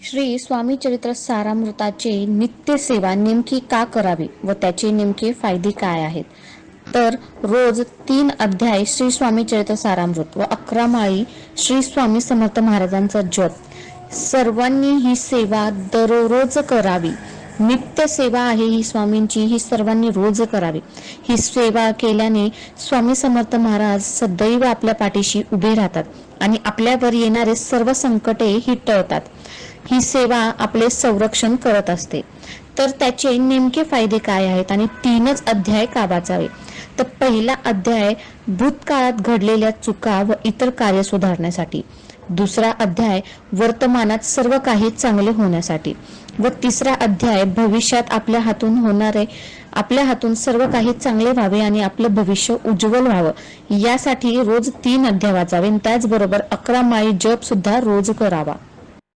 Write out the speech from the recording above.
श्री स्वामी चरित्र सारामृताचे नित्य सेवा नेमकी का करावी व त्याचे नेमके फायदे काय आहेत? तर रोज 3 अध्याय श्री स्वामी चरित्र सारामृत व 11 माळी श्री स्वामी समर्थ महाराजांचा जप सर्वांनी ही सेवा दररोज करावी. नित्य सेवा आहे ही स्वामींची, ही सर्वांनी रोज करावी. ही सेवा केल्याने स्वामी समर्थ महाराज सदैव आपल्या पाठीशी उभे राहतात आणि आपल्यावर येणारे सर्व संकटे ही टळतात. ही सेवा आपले संरक्षण करत असते. तर त्याचे नेमके फायदे काय आहेत आणि 3च अध्याय का वाचावे? तर पहिला अध्याय भूतकाळात घडलेल्या चुका व इतर कार्य सुधारण्यासाठी, दुसरा अध्याय वर्तमानात सर्व काही चांगले होण्यासाठी व तिसरा अध्याय भविष्यात आपल्या हातून सर्व काही चांगले व्हावे आणि आपलं भविष्य उज्ज्वल व्हावं यासाठी रोज 3 अध्याय वाचावे. त्याचबरोबर 11 माळी जप सुद्धा रोज करावा.